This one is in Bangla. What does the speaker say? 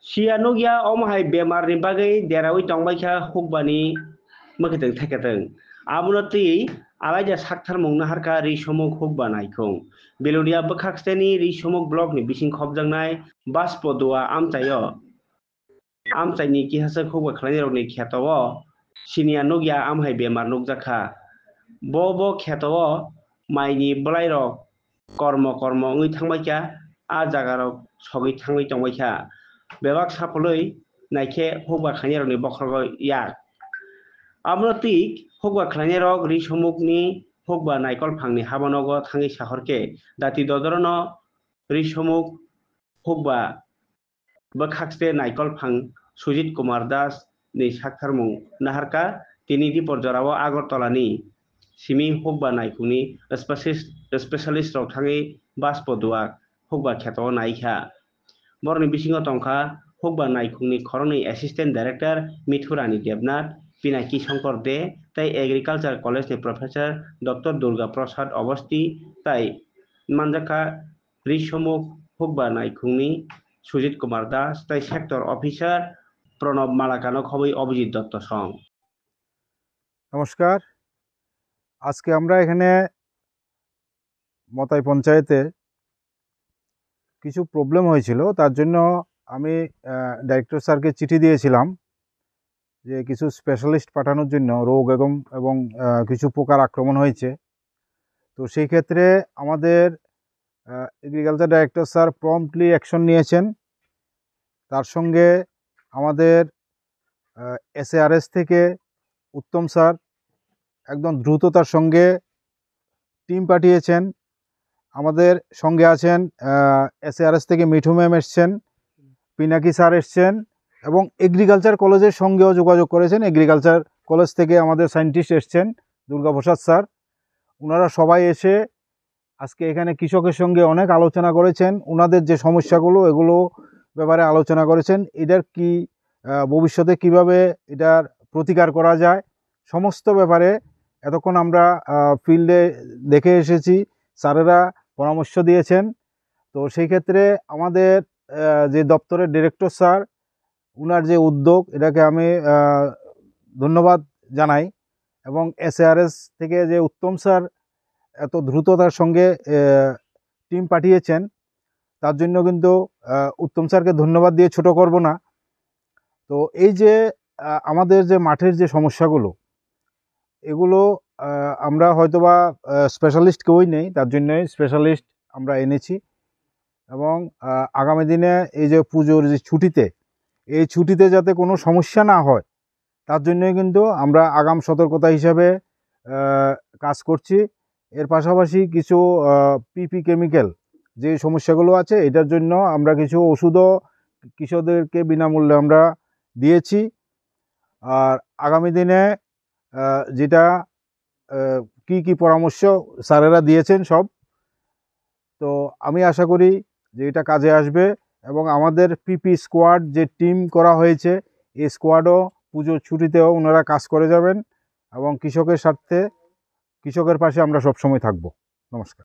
Siano ya om hai bemar ni bagai derawi tongbaikha hukbani maketeng theketeng. Amunati alaja sakthar mongna harka ri somok hukba naikong. Belodia bakhaksteni ri somok blog ni bising khobjangnai baspo doa amchayo. Amchaini kihasa hukba khlani rokni khetao sinia nogya am hai bemar nokjakha. Bo khetao maini blai rok kormo ngui thangbaikha a jaga rok sogui thangui tongbaikha. Bebak sapoloi naikhe hukba khlani rokni bokhrogo yak. Amnotik hukba khlani rok ri somokni hukba naikol phangni habanogo thangi sahorke dati dodorono ri somok hukba bakhakste naikol phang Sujit Kumar Das ni saktharmung naharka tini dipor jorao Agartala ni simi hukba naikungni specialist rok thangi baspo duak hukba khetao naikha. Borni bisingo tongkha hukba naikungni khorokni assistant director Mithurani Debnath Pinaki Shankar De tai agriculture college ni professor Dr. Durga Prasad Awasthi tai manjaka risomok hukba naikungni Sujit Kumar Das tai sector officer Pranab Malakano khoboi Abhijit Dotto Song। নমস্কার। আজকে আমরা এখানে মতাই পঞ্চায়েতে কিছু প্রবলেম হয়েছিল, তার জন্য আমি ডাইরেক্টর স্যারকে চিঠি দিয়েছিলাম যে কিছু স্পেশালিস্ট পাঠানোর জন্য। রোগ এবং কিছু পোকার আক্রমণ হয়েছে, তো সেই ক্ষেত্রে আমাদের agriculture director sir promptly action নিয়েছেন। তার সঙ্গে আমাদের SARS থেকে উত্তম স্যার একদম দ্রুততার সঙ্গে টিম পাঠিয়েছেন। আমাদের সঙ্গে আছেন SARS থেকে মিঠু ম্যাম এসছেন, পিনাকি স্যার এসছেন এবং এগ্রিকালচার কলেজের সঙ্গেও যোগাযোগ করেছেন। এগ্রিকালচার কলেজ থেকে আমাদের সায়েন্টিস্ট এসছেন দুর্গা প্রসাদ স্যার। ওনারা সবাই এসে আজকে এখানে কৃষকের সঙ্গে অনেক আলোচনা করেছেন। ওনাদের যে সমস্যাগুলো এগুলো ব্যাপারে আলোচনা করেছেন। এটার কি ভবিষ্যতে কিভাবে এটার প্রতিকার করা যায় সমস্ত ব্যাপারে এতক্ষণ আমরা ফিল্ডে দেখে এসেছি। স্যারেরা পরামর্শ দিয়েছেন। তো সেই ক্ষেত্রে আমাদের যে দপ্তরের ডিরেক্টর স্যার, ওনার যে উদ্যোগ, এটাকে আমি ধন্যবাদ জানাই। এবং SARS থেকে যে উত্তম স্যার এত দ্রুততার সঙ্গে টিম পাঠিয়েছেন, তার জন্য কিন্তু উত্তম স্যারকে ধন্যবাদ দিয়ে ছোট করব না। তো এই যে আমাদের যে মাঠের যে সমস্যাগুলো, এগুলো আমরা হয়তোবা স্পেশালিস্ট কেউই নেই, তার জন্যই স্পেশালিস্ট আমরা এনেছি। এবং আগামী দিনে এই যে পুজোর যে ছুটিতে, এই ছুটিতে যাতে কোনো সমস্যা না হয় তার জন্যই কিন্তু আমরা আগাম সতর্কতা হিসাবে কাজ করছি। এর পাশাপাশি কিছু PP কেমিক্যাল যে সমস্যাগুলো আছে, এটার জন্য আমরা কিছু ওষুধও কৃষকদেরকে বিনামূল্যে আমরা দিয়েছি। আর আগামী দিনে যেটা কি পরামর্শ স্যারেরা দিয়েছেন সব, তো আমি আশা করি যে এটা কাজে আসবে। এবং আমাদের PP স্কোয়াড যে টিম করা হয়েছে, এই স্কোয়াডও পুজোর ছুটিতেও ওনারা কাজ করে যাবেন এবং কৃষকের স্বার্থে, কৃষকের পাশে আমরা সবসময় থাকব। নমস্কার।